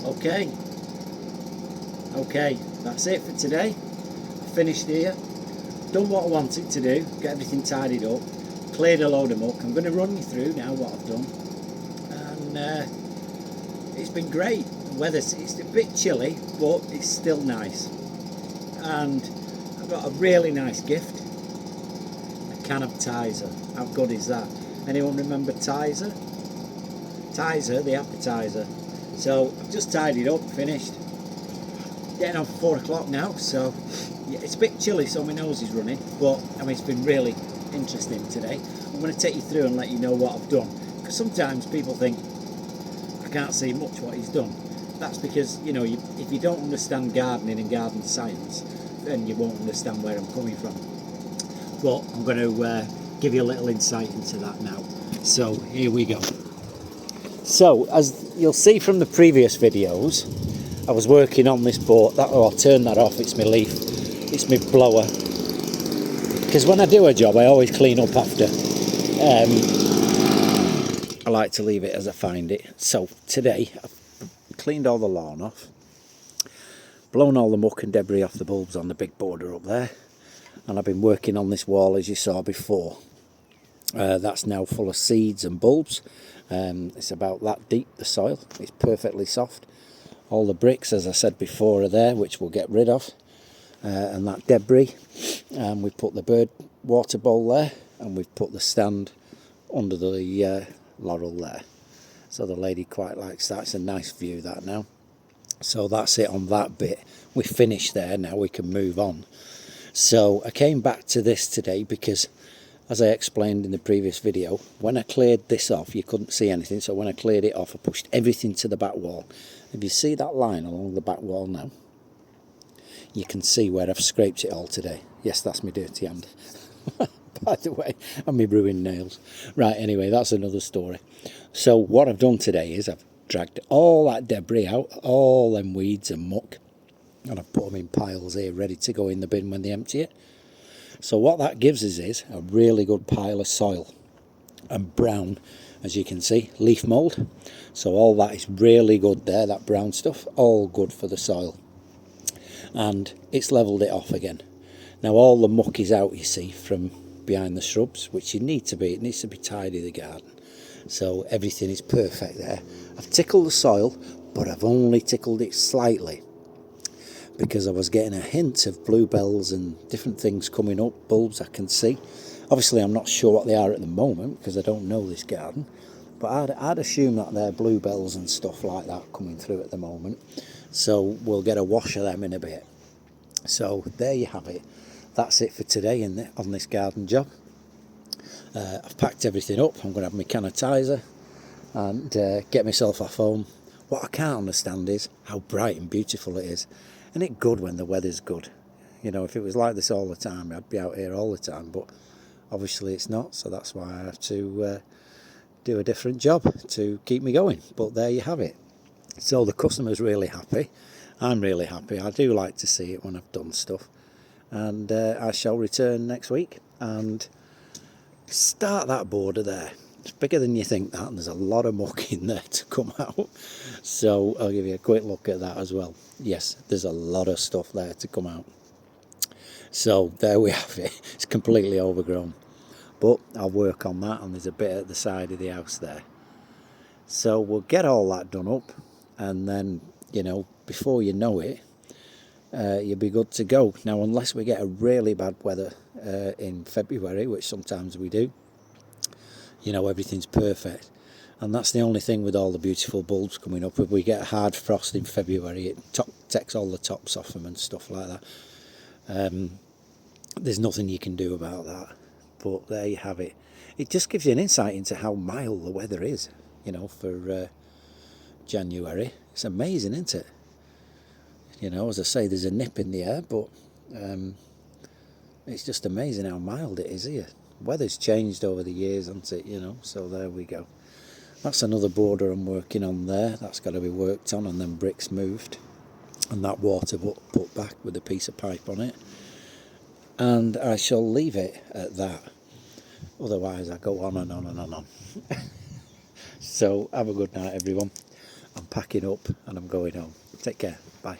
Okay, that's it for today. Finished here, done what I wanted to do, get everything tidied up, cleared a load of muck. I'm going to run you through now what I've done, and it's been great. The weather's it's a bit chilly, but it's still nice. And I've got a really nice gift, a can of Tizer. How good is that? Anyone remember Tizer? Tizer, the appetizer. So I've just tidied up, finished. Getting on for 4 o'clock now, so yeah, it's a bit chilly, so my nose is running, but I mean it's been really interesting today. I'm going to take you through and let you know what I've done, because sometimes people think I can't see much what he's done. That's because, you know, if you don't understand gardening and garden science, then you won't understand where I'm coming from. But I'm going to give you a little insight into that now. So here we go. So as you'll see from the previous videos, I was working on this boat. I'll turn that off, it's my leaf, it's my blower. Because when I do a job, I always clean up after. I like to leave it as I find it. So today, I've cleaned all the lawn off, blown all the muck and debris off the bulbs on the big border up there, and I've been working on this wall as you saw before. That's now full of seeds and bulbs. It's about that deep, the soil. It's perfectly soft. All the bricks, as I said before, are there, which we'll get rid of, and that debris. And we've put the bird water bowl there, and we've put the stand under the laurel there. So the lady quite likes that. It's a nice view, that now. So that's it on that bit. We're finished there, now we can move on. So I came back to this today because, as I explained in the previous video, when I cleared this off, you couldn't see anything. So when I cleared it off, I pushed everything to the back wall. If you see that line along the back wall now, you can see where I've scraped it all today. Yes, that's my dirty hand, by the way, and my ruined nails. Right, anyway, that's another story. So what I've done today is I've dragged all that debris out, all them weeds and muck, and I've put them in piles here, ready to go in the bin when they empty it. So what that gives us is a really good pile of soil, and brown, as you can see, leaf mould. So all that is really good there, that brown stuff, all good for the soil. And it's levelled it off again. Now all the muck is out, you see, from behind the shrubs, which it needs to be tidy, the garden. So everything is perfect there. I've tickled the soil, but I've only tickled it slightly, because I was getting a hint of bluebells and different things coming up, bulbs I can see. Obviously I'm not sure what they are at the moment because I don't know this garden, but I'd assume that they're bluebells and stuff like that coming through at the moment. So we'll get a wash of them in a bit. So there you have it. That's it for today on this garden job. I've packed everything up. I'm going to have my can of Tizer and get myself off home. What I can't understand is how bright and beautiful it is. Isn't it good when the weather's good? You know, if it was like this all the time, I'd be out here all the time, but obviously it's not, so that's why I have to do a different job to keep me going. But there you have it. So the customer's really happy. I'm really happy. I do like to see it when I've done stuff. And I shall return next week and start that border there. It's bigger than you think, that, and there's a lot of muck in there to come out. So I'll give you a quick look at that as well. Yes, there's a lot of stuff there to come out. So there we have it. It's completely overgrown. But I'll work on that, and there's a bit at the side of the house there. So we'll get all that done up, and then, you know, before you know it, you'll be good to go. Now, unless we get a really bad weather in February, which sometimes we do, you know, everything's perfect. And that's the only thing with all the beautiful bulbs coming up. If we get a hard frost in February, it takes all the tops off them and stuff like that. There's nothing you can do about that. But there you have it. It just gives you an insight into how mild the weather is, you know, for January. It's amazing, isn't it? You know, as I say, there's a nip in the air, but it's just amazing how mild it is here. Weather's changed over the years, hasn't it, you know, so there we go. That's another border I'm working on there. That's got to be worked on, and then bricks moved, and that water put back with a piece of pipe on it. And I shall leave it at that. Otherwise I go on and on and on and on. So have a good night, everyone. I'm packing up and I'm going home. Take care. Bye.